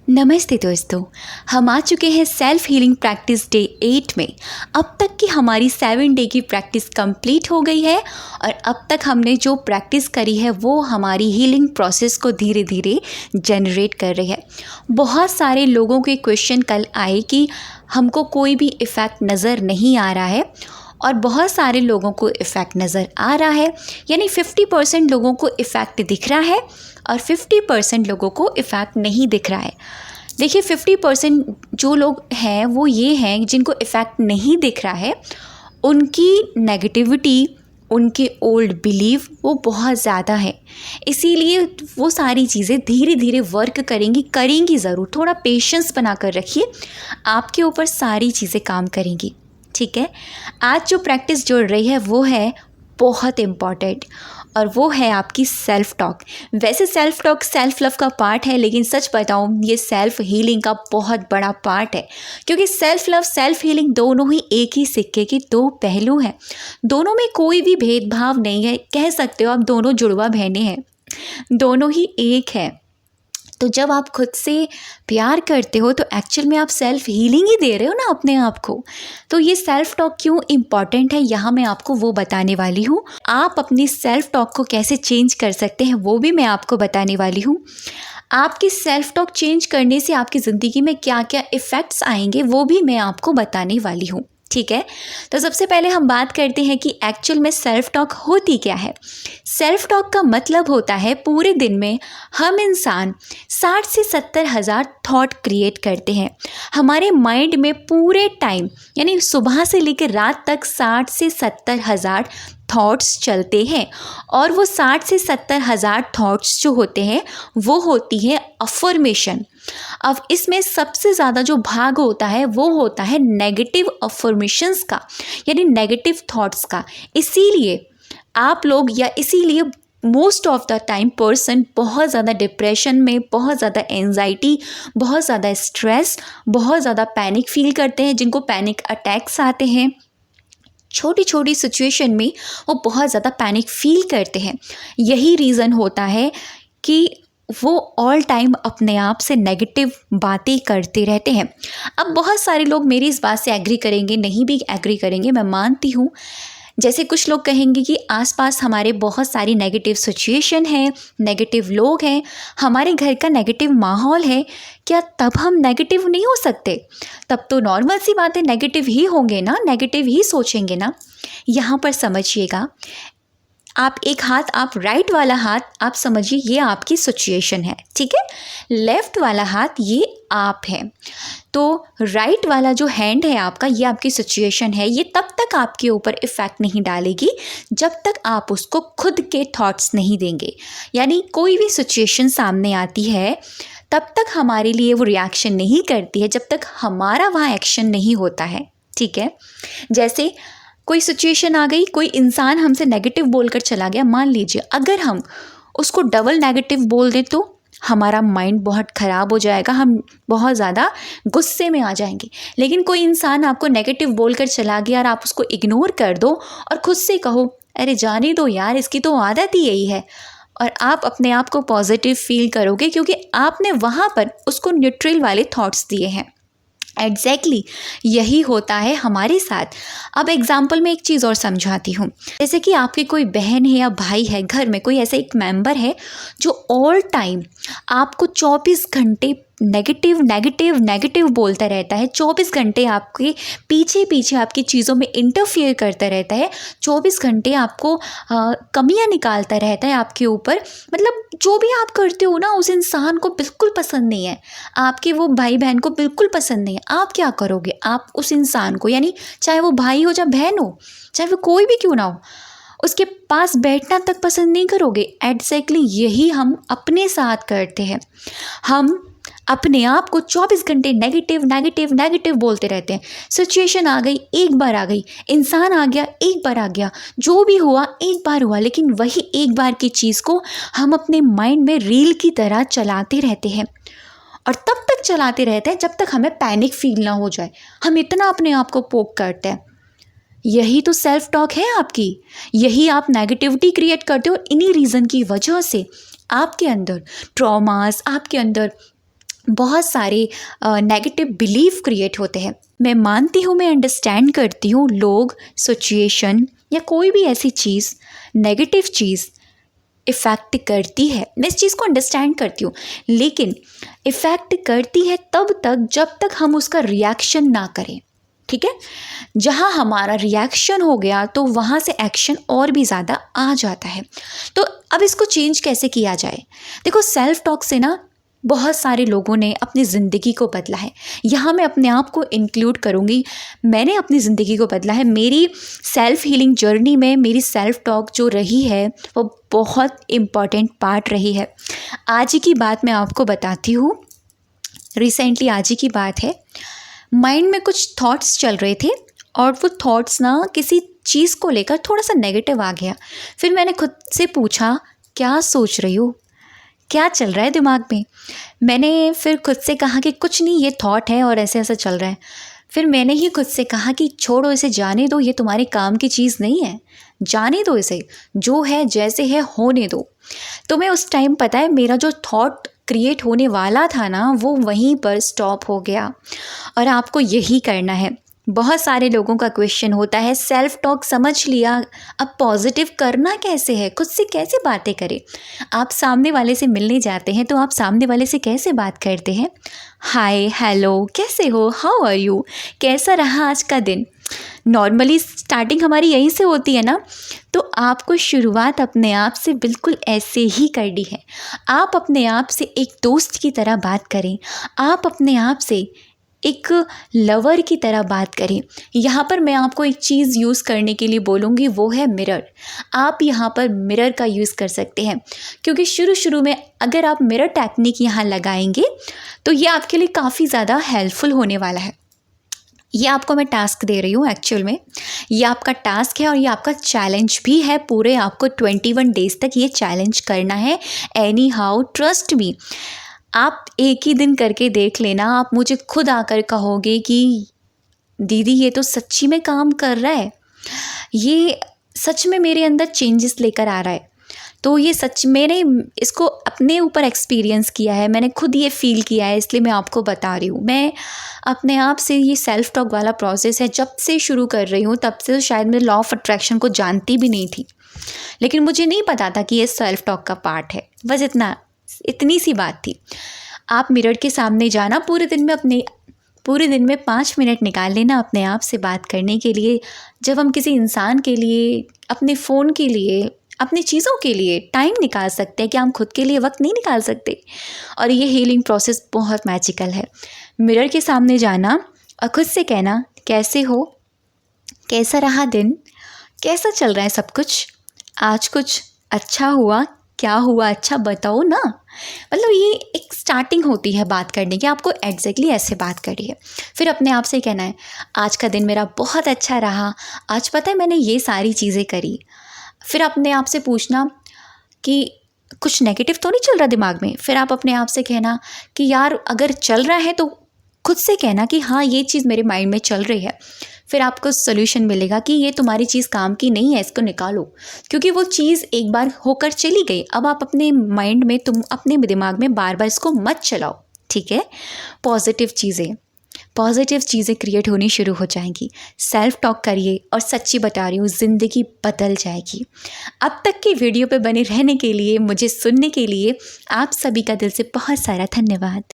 नमस्ते दोस्तों, हम आ चुके हैं सेल्फ हीलिंग प्रैक्टिस डे 8 में। अब तक की हमारी 7 डे की प्रैक्टिस कंप्लीट हो गई है और अब तक हमने जो प्रैक्टिस करी है वो हमारी हीलिंग प्रोसेस को धीरे धीरे जनरेट कर रही है। बहुत सारे लोगों के क्वेश्चन कल आए कि हमको कोई भी इफ़ेक्ट नज़र नहीं आ रहा है और बहुत सारे लोगों को इफ़ेक्ट नज़र आ रहा है, यानी 50% लोगों को इफ़ेक्ट दिख रहा है और 50% लोगों को इफ़ेक्ट नहीं दिख रहा है। देखिए 50% जो लोग हैं वो ये हैं जिनको इफ़ेक्ट नहीं दिख रहा है, उनकी नेगेटिविटी, उनके ओल्ड बिलीव वो बहुत ज़्यादा है। इसीलिए वो सारी चीज़ें धीरे धीरे वर्क करेंगी ज़रूर। थोड़ा पेशेंस बना कर रखिए, आपके ऊपर सारी चीज़ें काम करेंगी। ठीक है, आज जो प्रैक्टिस जुड़ रही है वो है बहुत इम्पॉर्टेंट और वो है आपकी सेल्फ टॉक। वैसे सेल्फ टॉक सेल्फ लव का पार्ट है, लेकिन सच बताऊँ ये सेल्फ हीलिंग का बहुत बड़ा पार्ट है, क्योंकि सेल्फ लव सेल्फ हीलिंग दोनों ही एक ही सिक्के के दो पहलू हैं। दोनों में कोई भी भेदभाव नहीं है, कह सकते हो आप दोनों जुड़वा बहनें हैं, दोनों ही एक है। तो जब आप खुद से प्यार करते हो तो एक्चुअल में आप सेल्फ हीलिंग ही दे रहे हो ना अपने आप को। तो ये सेल्फ टॉक क्यों इम्पॉर्टेंट है, यहाँ मैं आपको वो बताने वाली हूँ। आप अपनी सेल्फ टॉक को कैसे चेंज कर सकते हैं वो भी मैं आपको बताने वाली हूँ। आपकी सेल्फ टॉक चेंज करने से आपकी ज़िंदगी में क्या क्या इफ़ेक्ट्स आएंगे वो भी मैं आपको बताने वाली हूँ। ठीक है, तो सबसे पहले हम बात करते हैं कि एक्चुअल में सेल्फ टॉक होती क्या है। सेल्फ टॉक का मतलब होता है पूरे दिन में हम इंसान 60 से 70 हज़ार थॉट क्रिएट करते हैं। हमारे माइंड में पूरे टाइम यानी सुबह से लेकर रात तक 60 से 70 हज़ार थॉट्स चलते हैं और वो 60 से 70 हज़ार थॉट्स जो होते हैं वो होती है अफर्मेशन। अब इसमें सबसे ज़्यादा जो भाग होता है वो होता है नेगेटिव अफर्मेशंस का, यानी नेगेटिव थॉट्स का। इसीलिए आप लोग या इसीलिए most of the time person बहुत ज़्यादा डिप्रेशन में, बहुत ज़्यादा एंजाइटी, बहुत ज़्यादा स्ट्रेस, बहुत ज़्यादा पैनिक फील करते हैं, जिनको पैनिक अटैक्स आते हैं। छोटी छोटी सिचुएशन में वो बहुत ज़्यादा पैनिक फील करते हैं। यही रीज़न होता है कि वो ऑल टाइम अपने आप से नेगेटिव बातें करते रहते हैं। अब बहुत सारे लोग मेरी इस बात से एग्री करेंगे, नहीं भी एग्री करेंगे, मैं मानती हूँ। जैसे कुछ लोग कहेंगे कि आसपास हमारे बहुत सारी नेगेटिव सिचुएशन है, नेगेटिव लोग हैं, हमारे घर का नेगेटिव माहौल है, क्या तब हम नेगेटिव नहीं हो सकते? तब तो नॉर्मल सी बात है, नेगेटिव ही होंगे ना, नेगेटिव ही सोचेंगे ना। यहाँ पर समझिएगा, आप एक हाथ, आप राइट वाला हाथ आप समझिए ये आपकी सिचुएशन है, ठीक है। लेफ़्ट वाला हाथ ये आप हैं। तो राइट वाला जो हैंड है आपका, ये आपकी सिचुएशन है। ये तब तक आपके ऊपर इफ़ेक्ट नहीं डालेगी जब तक आप उसको खुद के थॉट्स नहीं देंगे। यानी कोई भी सिचुएशन सामने आती है तब तक हमारे लिए वो रिएक्शन नहीं करती है जब तक हमारा वहाँ एक्शन नहीं होता है, ठीक है। जैसे कोई सिचुएशन आ गई, कोई इंसान हमसे नेगेटिव बोलकर चला गया, मान लीजिए अगर हम उसको डबल नेगेटिव बोल दें तो हमारा माइंड बहुत ख़राब हो जाएगा, हम बहुत ज़्यादा गुस्से में आ जाएंगे। लेकिन कोई इंसान आपको नेगेटिव बोलकर चला गया और आप उसको इग्नोर कर दो और खुद से कहो अरे जाने दो यार, इसकी तो आदत ही यही है, और आप अपने आप को पॉजिटिव फील करोगे क्योंकि आपने वहाँ पर उसको न्यूट्रल वाले थॉट्स दिए हैं। एग्जैक्टली यही होता है हमारे साथ। अब एग्जाम्पल में एक चीज़ और समझाती हूँ। जैसे कि आपकी कोई बहन है या भाई है, घर में कोई ऐसा एक मेंबर है जो ऑल टाइम आपको 24 घंटे नेगेटिव नेगेटिव नेगेटिव बोलता रहता है, 24 घंटे आपके पीछे पीछे आपकी चीज़ों में इंटरफियर करता रहता है, 24 घंटे आपको कमियां निकालता रहता है आपके ऊपर। मतलब जो भी आप करते हो ना उस इंसान को बिल्कुल पसंद नहीं है, आपके वो भाई बहन को बिल्कुल पसंद नहीं है। आप क्या करोगे? आप उस इंसान को, यानी चाहे वो भाई हो चाहे बहन हो, चाहे वो कोई भी क्यों ना हो, उसके पास बैठना तक पसंद नहीं करोगे। एग्जैक्टली यही हम अपने साथ करते हैं। हम अपने आप को 24 घंटे नेगेटिव नेगेटिव नेगेटिव बोलते रहते हैं। सिचुएशन आ गई, एक बार आ गई, इंसान आ गया, एक बार आ गया, जो भी हुआ एक बार हुआ, लेकिन वही एक बार की चीज़ को हम अपने माइंड में रील की तरह चलाते रहते हैं और तब तक चलाते रहते हैं जब तक हमें पैनिक फील ना हो जाए। हम इतना अपने आप को पोक करते हैं। यही तो सेल्फ टॉक है आपकी, यही आप नेगेटिविटी क्रिएट करते हो। इन्हीं रीज़न की वजह से आपके अंदर ट्रॉमास, आपके अंदर बहुत सारे नेगेटिव बिलीफ क्रिएट होते हैं। मैं मानती हूँ, मैं अंडरस्टैंड करती हूँ, लोग, सिचुएशन या कोई भी ऐसी चीज़, नेगेटिव चीज़ इफ़ेक्ट करती है, मैं इस चीज़ को अंडरस्टैंड करती हूँ, लेकिन इफ़ेक्ट करती है तब तक जब तक हम उसका रिएक्शन ना करें। ठीक है, जहाँ हमारा रिएक्शन हो गया तो वहाँ से एक्शन और भी ज़्यादा आ जाता है। तो अब इसको चेंज कैसे किया जाए? देखो, सेल्फ टॉक से ना बहुत सारे लोगों ने अपनी ज़िंदगी को बदला है। यहाँ मैं अपने आप को इंक्लूड करूँगी, मैंने अपनी ज़िंदगी को बदला है। मेरी सेल्फ हीलिंग जर्नी में मेरी सेल्फ टॉक जो रही है वो बहुत इम्पॉर्टेंट पार्ट रही है। आज ही की बात मैं आपको बताती हूँ। रिसेंटली आज ही की बात है, माइंड में कुछ थॉट्स चल रहे थे और वो थॉट्स ना किसी चीज़ को लेकर थोड़ा सा नेगेटिव आ गया। फिर मैंने खुद से पूछा, क्या सोच रही हो, क्या चल रहा है दिमाग में? मैंने फिर खुद से कहा कि कुछ नहीं, ये थॉट है और ऐसे ऐसा चल रहा है। फिर मैंने ही खुद से कहा कि छोड़ो इसे, जाने दो, ये तुम्हारे काम की चीज़ नहीं है, जाने दो इसे, जो है जैसे है होने दो। तो मैं उस टाइम, पता है, मेरा जो थॉट क्रिएट होने वाला था ना, वो वहीं पर स्टॉप हो गया। और आपको यही करना है। बहुत सारे लोगों का क्वेश्चन होता है, सेल्फ टॉक समझ लिया, अब पॉजिटिव करना कैसे है, खुद से कैसे बातें करें? आप सामने वाले से मिलने जाते हैं तो आप सामने वाले से कैसे बात करते हैं? हाय, हेलो, कैसे हो, हाउ आर यू, कैसा रहा आज का दिन? नॉर्मली स्टार्टिंग हमारी यहीं से होती है ना। तो आपको शुरुआत अपने आप से बिल्कुल ऐसे ही करनी है। आप अपने आप से एक दोस्त की तरह बात करें, आप अपने आप से एक लवर की तरह बात करें। यहाँ पर मैं आपको एक चीज़ यूज़ करने के लिए बोलूँगी, वो है मिरर। आप यहाँ पर मिरर का यूज़ कर सकते हैं, क्योंकि शुरू में अगर आप मिरर टेक्निक यहाँ लगाएंगे तो ये आपके लिए काफ़ी ज़्यादा हेल्पफुल होने वाला है। ये आपको मैं टास्क दे रही हूँ, एक्चुअल में ये आपका टास्क है और ये आपका चैलेंज भी है। पूरे आपको 21 डेज़ तक ये चैलेंज करना है। एनी हाउ, ट्रस्ट मी, आप एक ही दिन करके देख लेना, आप मुझे खुद आकर कहोगे कि दीदी ये तो सच्ची में काम कर रहा है, ये सच में मेरे अंदर चेंजेस लेकर आ रहा है। तो ये सच, मैंने इसको अपने ऊपर एक्सपीरियंस किया है, मैंने खुद ये फ़ील किया है, इसलिए मैं आपको बता रही हूँ। मैं अपने आप से ये सेल्फ टॉक वाला प्रोसेस है जब से शुरू कर रही हूँ, तब से तो शायद मैं लॉ ऑफ अट्रैक्शन को जानती भी नहीं थी, लेकिन मुझे नहीं पता था कि ये सेल्फ टॉक का पार्ट है। बस इतनी सी बात थी। आप मिरर के सामने जाना, पूरे दिन में 5 मिनट निकाल लेना अपने आप से बात करने के लिए। जब हम किसी इंसान के लिए, अपने फ़ोन के लिए, अपनी चीज़ों के लिए टाइम निकाल सकते हैं, क्या हम खुद के लिए वक्त नहीं निकाल सकते? और ये हीलिंग प्रोसेस बहुत मैजिकल है। मिरर के सामने जाना और खुद से कहना, कैसे हो, कैसा रहा दिन, कैसा चल रहा है सब कुछ, आज कुछ अच्छा हुआ, क्या हुआ अच्छा बताओ ना। मतलब ये एक स्टार्टिंग होती है बात करने की, आपको एग्जैक्टली ऐसे बात करी है। फिर अपने आप से कहना है, आज का दिन मेरा बहुत अच्छा रहा, आज पता है मैंने ये सारी चीज़ें करी। फिर अपने आप से पूछना कि कुछ नेगेटिव तो नहीं चल रहा दिमाग में। फिर आप अपने आप से कहना कि यार अगर चल रहा है तो खुद से कहना कि हाँ ये चीज़ मेरे माइंड में चल रही है। फिर आपको सोल्यूशन मिलेगा कि ये तुम्हारी चीज़ काम की नहीं है, इसको निकालो, क्योंकि वो चीज़ एक बार होकर चली गई। अब आप अपने माइंड में, तुम अपने दिमाग में बार बार इसको मत चलाओ, ठीक है? पॉजिटिव चीज़ें क्रिएट होनी शुरू हो जाएंगी। सेल्फ टॉक करिए और सच्ची बता रही हूँ, ज़िंदगी बदल जाएगी। अब तक की वीडियो पे बने रहने के लिए, मुझे सुनने के लिए आप सभी का दिल से बहुत सारा धन्यवाद।